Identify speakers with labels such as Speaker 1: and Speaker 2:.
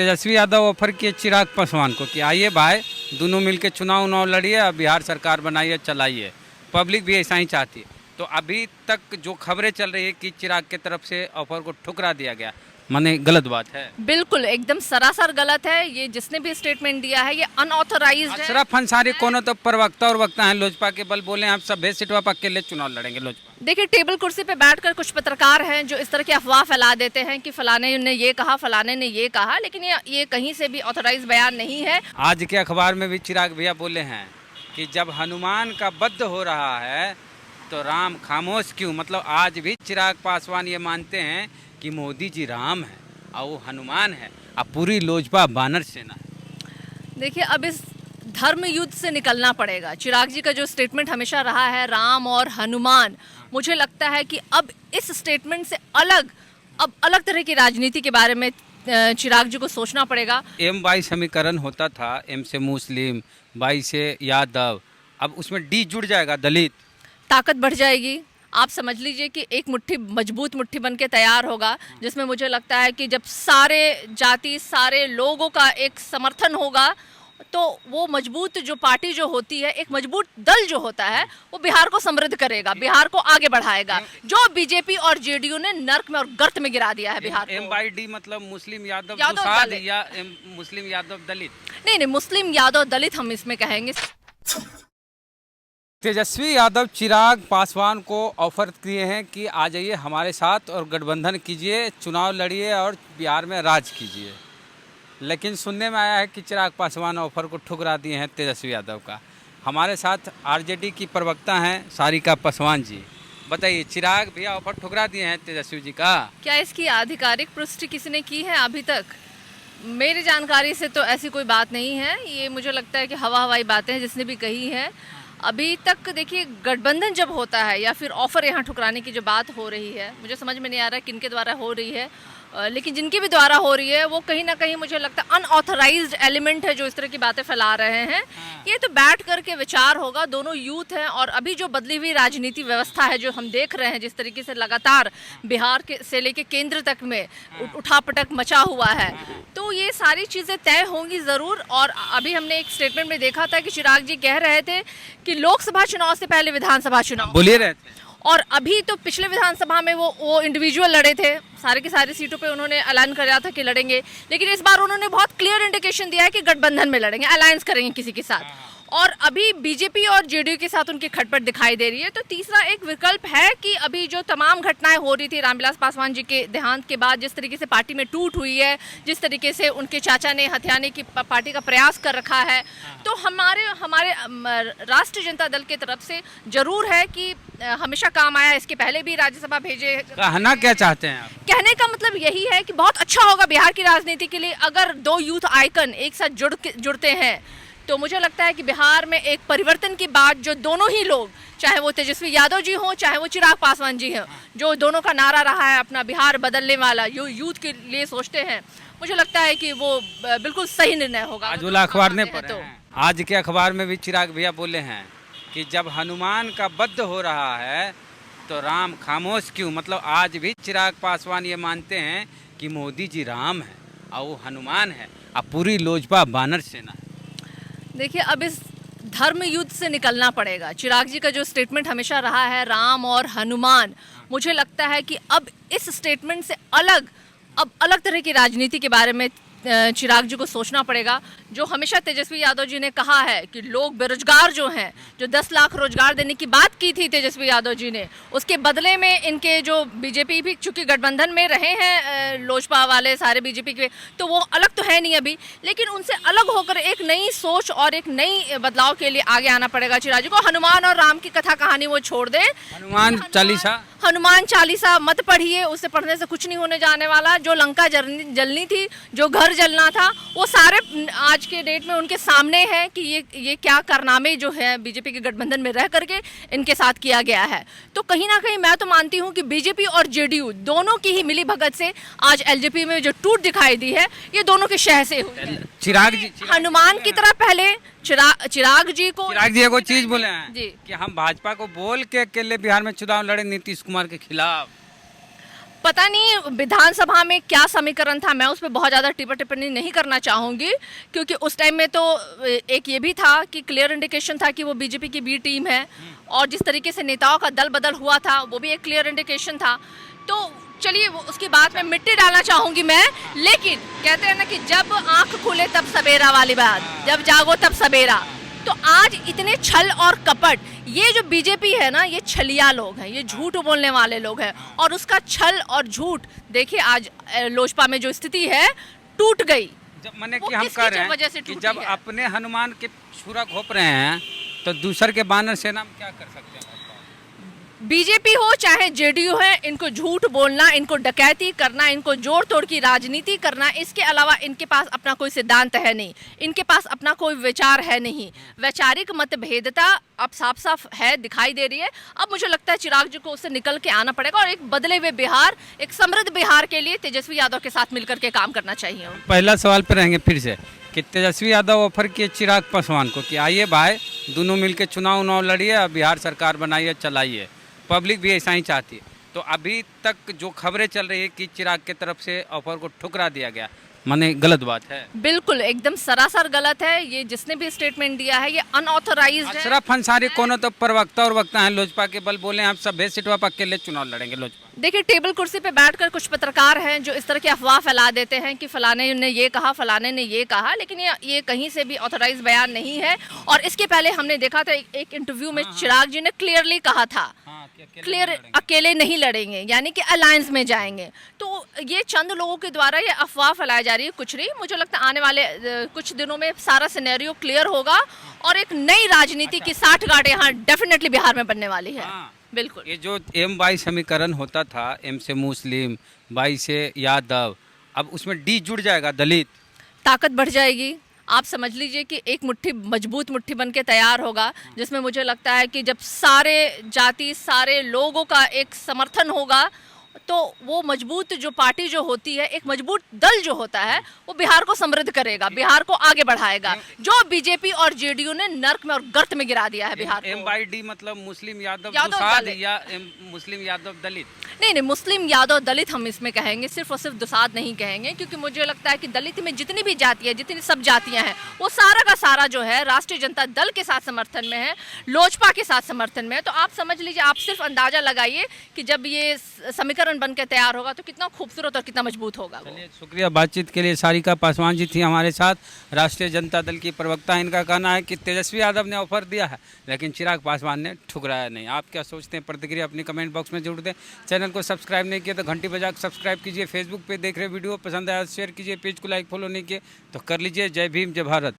Speaker 1: Tejashwi Yadav offer किए चिराग पासवान को कि आइए भाई, दोनों मिलकर चुनाव उनाव लड़िए, अब बिहार सरकार बनाइए, चलाइए। पब्लिक भी ऐसा ही चाहती है। तो अभी तक जो खबरें चल रही है कि चिराग की तरफ से ऑफर को ठुकरा दिया गया, माने गलत बात है।
Speaker 2: बिल्कुल एकदम सरासर गलत है। ये जिसने भी स्टेटमेंट दिया है ये अनऑथराइज्ड है।
Speaker 1: अशरफ अंसारी कोनो तो प्रवक्ता और वक्ता है लोजपा के, बल बोले हम सब सीटवा पर अकेले चुनाव लड़ेंगे लोजपा।
Speaker 2: देखिए, टेबल कुर्सी पे बैठकर कुछ पत्रकार हैं जो इस तरह की अफवाह फैला देते हैं कि फलाने ने ये कहा, फलाने ने ये कहा, लेकिन ये कहीं से भी ऑथराइज बयान नहीं है।
Speaker 1: आज के अखबार में भी चिराग भैया बोले हैं कि जब हनुमान का वध हो रहा है तो राम खामोश क्यों। मतलब आज भी चिराग पासवान ये मानते हैं कि मोदी जी राम है और वो हनुमान है और पूरी लोजपा बानर सेना है।
Speaker 2: देखिए, अब इस धर्म युद्ध से निकलना पड़ेगा। चिराग जी का जो स्टेटमेंट हमेशा रहा है राम और हनुमान, मुझे लगता है कि अब इस स्टेटमेंट से अब अलग तरह की राजनीति के बारे में चिराग जी को सोचना पड़ेगा।
Speaker 1: एम वाई समीकरण होता था, एम से मुस्लिम, वाई से यादव, अब उसमें डी जुड़ जाएगा दलित,
Speaker 2: ताकत बढ़ जाएगी। आप समझ लीजिए कि एक मुट्ठी मजबूत मुट्ठी बन के तैयार होगा, जिसमें मुझे लगता है कि जब सारे जाति सारे लोगों का एक समर्थन होगा तो वो मजबूत जो पार्टी जो होती है, एक मजबूत दल जो होता है, वो बिहार को समृद्ध करेगा, बिहार को आगे बढ़ाएगा। जो बीजेपी और जेडीयू ने नर्क में और गर्त में गिरा दिया है बिहार को।
Speaker 1: एम बाई डी मतलब मुस्लिम यादव
Speaker 2: दलित।
Speaker 1: या मुस्लिम यादव दलित?
Speaker 2: नहीं, मुस्लिम यादव दलित हम इसमें कहेंगे।
Speaker 1: तेजस्वी यादव चिराग पासवान को ऑफर किए हैं कि आ जाइए हमारे साथ और गठबंधन कीजिए, चुनाव लड़िए और बिहार में राज कीजिए। लेकिन सुनने में आया है कि चिराग पासवान ऑफर को ठुकरा दिए हैं तेजस्वी यादव का। हमारे साथ आरजेडी की प्रवक्ता हैं सारिका पासवान जी। बताइए, चिराग भैया ऑफर ठुकरा दिए हैं तेजस्वी जी का?
Speaker 2: क्या इसकी आधिकारिक पुष्टि किसी ने की है अभी तक? मेरी जानकारी से तो ऐसी कोई बात नहीं है। ये मुझे लगता है कि हवाई बातें हैं जिसने भी कही है। अभी तक देखिए, गठबंधन जब होता है या फिर ऑफर यहाँ ठुकराने की जो बात हो रही है, मुझे समझ में नहीं आ रहा किनके द्वारा हो रही है, लेकिन जिनके भी द्वारा हो रही है वो कहीं ना कहीं मुझे लगता है अनऑथराइज्ड एलिमेंट है जो इस तरह की बातें फैला रहे हैं। ये तो बैठ करके विचार होगा। दोनों यूथ हैं और अभी जो बदली हुई राजनीति व्यवस्था है जो हम देख रहे हैं, जिस तरीके से लगातार बिहार के से लेके केंद्र तक में उठापटक मचा हुआ है, तो ये सारी चीज़ें तय होंगी ज़रूर। और अभी हमने एक स्टेटमेंट में देखा था कि चिराग जी कह रहे थे कि लोकसभा चुनाव से पहले विधानसभा चुनाव
Speaker 1: बोलिए रहे थे।
Speaker 2: और अभी तो पिछले विधानसभा में वो इंडिविजुअल लड़े थे, सारे की सारी सीटों पे उन्होंने ऐलान कराया था कि लड़ेंगे, लेकिन इस बार उन्होंने बहुत क्लियर इंडिकेशन दिया है कि गठबंधन में लड़ेंगे, अलायंस करेंगे किसी के साथ। और अभी बीजेपी और जेडीयू के साथ उनकी खटपट दिखाई दे रही है। तो तीसरा एक विकल्प है कि अभी जो तमाम घटनाएं हो रही थी रामविलास पासवान जी के देहांत के बाद, जिस तरीके से पार्टी में टूट हुई है, जिस तरीके से उनके चाचा ने हथियाने की पार्टी का प्रयास कर रखा है, तो हमारे राष्ट्रीय जनता दल की तरफ से जरूर है कि हमेशा काम आया। इसके पहले भी राज्यसभा भेजे।
Speaker 1: कहना क्या चाहते हैं आप?
Speaker 2: कहने का मतलब यही है कि बहुत अच्छा होगा बिहार की राजनीति के लिए अगर दो यूथ आइकन एक साथ जुड़ते हैं। तो मुझे लगता है कि बिहार में एक परिवर्तन की बात जो दोनों ही लोग, चाहे वो तेजस्वी यादव जी हों चाहे वो चिराग पासवान जी हों, जो दोनों का नारा रहा है अपना बिहार बदलने वाला, यूथ के लिए सोचते हैं, मुझे लगता है कि वो बिल्कुल सही निर्णय होगा।
Speaker 1: आज वाला अखबार ने पढ़ा है। आज के अखबार में भी चिराग भैया बोले हैं कि जब हनुमान का वध हो रहा है तो राम खामोश क्यों। मतलब आज भी चिराग पासवान ये मानते हैं कि मोदी जी राम है और वो हनुमान है और पूरी लोजपा बानर सेना है।
Speaker 2: देखिए, अब इस धर्म युद्ध से निकलना पड़ेगा। चिराग जी का जो स्टेटमेंट हमेशा रहा है राम और हनुमान, मुझे लगता है कि अब इस स्टेटमेंट से अब अलग तरह की राजनीति के बारे में चिराग जी को सोचना पड़ेगा। जो हमेशा तेजस्वी यादव जी ने कहा है कि लोग बेरोजगार जो हैं, जो 10 लाख रोजगार देने की बात की थी तेजस्वी यादव जी ने, उसके बदले में इनके जो बीजेपी भी चूंकि गठबंधन में रहे हैं लोजपा वाले सारे बीजेपी के, तो वो अलग तो है नहीं अभी, लेकिन उनसे अलग होकर एक नई सोच और एक नई बदलाव के लिए आगे आना पड़ेगा चिराग जी को। हनुमान और राम की कथा कहानी वो छोड़ दे। हनुमान चालीसा मत पढ़िए, उससे पढ़ने से कुछ नहीं होने जाने वाला। जो लंका जलनी थी, जो घर जलना था, वो सारे आज के डेट में उनके सामने है कि ये क्या कारनामे जो है बीजेपी के गठबंधन में रह करके इनके साथ किया गया है। तो कहीं ना कहीं मैं तो मानती हूँ कि बीजेपी और जेडीयू दोनों की ही मिली भगत से आज एलजेपी में जो टूट दिखाई दी है, ये दोनों के शह से हुई है।
Speaker 1: चिराग जी
Speaker 2: हनुमान की तरह पहले चिराग जी
Speaker 1: को चीज बोले हैं
Speaker 2: जी
Speaker 1: कि हम भाजपा को बोल के अकेले बिहार में चुनाव लड़े नीतीश कुमार के खिलाफ।
Speaker 2: पता नहीं विधानसभा में क्या समीकरण था, मैं उस पर बहुत ज़्यादा टिप्पणी नहीं करना चाहूँगी, क्योंकि उस टाइम में तो एक ये भी था कि क्लियर इंडिकेशन था कि वो बीजेपी की बी टीम है, और जिस तरीके से नेताओं का दल बदल हुआ था वो भी एक क्लियर इंडिकेशन था। तो चलिए उसकी बात में मिट्टी डालना चाहूँगी मैं, लेकिन कहते हैं ना कि जब आँख खुले तब सवेरा वाली बात, जब जागो तब सवेरा। तो आज इतने छल और कपट, ये जो बीजेपी है ना, ये छलिया लोग हैं, ये झूठ बोलने वाले लोग हैं, और उसका छल और झूठ देखिए आज लोजपा में जो स्थिति है टूट गई।
Speaker 1: जब मैंने
Speaker 2: वो
Speaker 1: कि हम
Speaker 2: किसकी
Speaker 1: कह रहे
Speaker 2: वजह से
Speaker 1: हैं कि
Speaker 2: टूटी
Speaker 1: जब
Speaker 2: है?
Speaker 1: अपने हनुमान के छुरा घोप रहे हैं तो दूसर के बानर सेना में क्या कर सकते हैं?
Speaker 2: बीजेपी हो चाहे जेडीयू है, इनको झूठ बोलना, इनको डकैती करना, इनको जोड़ तोड़ की राजनीति करना, इसके अलावा इनके पास अपना कोई सिद्धांत है नहीं, इनके पास अपना कोई विचार है नहीं। वैचारिक मतभेदता अब साफ साफ है, दिखाई दे रही है। अब मुझे लगता है चिराग जी को उससे निकल के आना पड़ेगा, और एक बदले हुए बिहार, एक समृद्ध बिहार के लिए तेजस्वी यादव के साथ मिलकर के काम करना चाहिए।
Speaker 1: पहला सवाल पे रहेंगे फिर से कि तेजस्वी यादव ऑफर किए चिराग पासवान को कि आइए भाई दोनों मिलकर चुनाव लड़िए और बिहार सरकार बनाइए, चलाइए। पब्लिक भी ऐसा ही चाहती है। तो अभी तक जो खबरें चल रही है कि चिराग की तरफ से ऑफर को ठुकरा दिया गया, माने गलत बात है?
Speaker 2: बिल्कुल एकदम सरासर गलत है। ये जिसने भी स्टेटमेंट दिया है ये अनऑथराइज्ड है।
Speaker 1: अशरफ अंसारी कोनो तो प्रवक्ता और वक्ता हैं लोजपा के, बल बोले हम सब सीटवा पर अकेले चुनाव लड़ेंगे लोजपा।
Speaker 2: देखिए टेबल कुर्सी पे बैठकर कुछ पत्रकार हैं जो इस तरह की अफवाह फैला देते हैं कि फलाने ने ये कहा, फलाने ने ये कहा, लेकिन ये कहीं से भी ऑथराइज बयान नहीं है। और इसके पहले हमने देखा था एक इंटरव्यू में चिराग जी ने क्लियरली कहा था, क्लियर अकेले नहीं लड़ेंगे, यानी कि अलायंस में जाएंगे। तो ये चंद लोगों के द्वारा ये अफवाह फैलाई जा रही है, कुछ नहीं। मुझे लगता है आने वाले कुछ दिनों में सारा सिनेरियो क्लियर होगा और एक नई राजनीति की साठगांठ यहाँ डेफिनेटली बिहार में बनने वाली है। बिल्कुल।
Speaker 1: ये जो M-22 समीकरण होता था, M से मुस्लिम, 22 से यादव, अब उसमें D जुड़ जाएगा, दलित,
Speaker 2: ताकत बढ़ जाएगी। आप समझ लीजिए कि एक मुट्ठी मजबूत मुट्ठी बन के तैयार होगा, जिसमें मुझे लगता है कि जब सारे जाति, सारे लोगों का एक समर्थन होगा तो वो मजबूत जो पार्टी जो होती है, एक मजबूत दल जो होता है, वो बिहार को समृद्ध करेगा, बिहार को आगे बढ़ाएगा। जो बीजेपी और जेडीयू ने नर्क में और गर्त में गिरा दिया है बिहार को।
Speaker 1: M/D मतलब मुस्लिम यादव
Speaker 2: यादव
Speaker 1: दुसाध
Speaker 2: दलित।
Speaker 1: या मुस्लिम यादव दलित?
Speaker 2: नहीं, मुस्लिम यादव दलित हम इसमें कहेंगे, सिर्फ और सिर्फ दुसाध नहीं कहेंगे, क्योंकि मुझे लगता है कि दलित में जितनी भी जाति है, जितनी सब जातियां हैं, वो सारा का सारा जो है राष्ट्रीय जनता दल के साथ समर्थन में है, लोजपा के साथ समर्थन में है। तो आप समझ लीजिए, आप सिर्फ अंदाजा लगाइए कि जब ये समीकरण बन के तैयार होगा तो कितना खूबसूरत और कितना मजबूत होगा वो।
Speaker 1: चलिए, शुक्रिया। बातचीत के लिए सारिका पासवान जी थी हमारे साथ, राष्ट्रीय जनता दल की प्रवक्ता। इनका कहना है कि तेजस्वी यादव ने ऑफर दिया है लेकिन चिराग पासवान ने ठुकराया नहीं। आप क्या सोचते हैं? प्रतिक्रिया अपनी कमेंट बॉक्स में जरूर दें। चैनल को सब्सक्राइब नहीं किया तो घंटी बजा के सब्सक्राइब कीजिए। फेसबुक पे देख रहे वीडियो पसंद आया शेयर कीजिए, पेज को लाइक फॉलो नहीं किए तो कर लीजिए। जय भीम, जय भारत।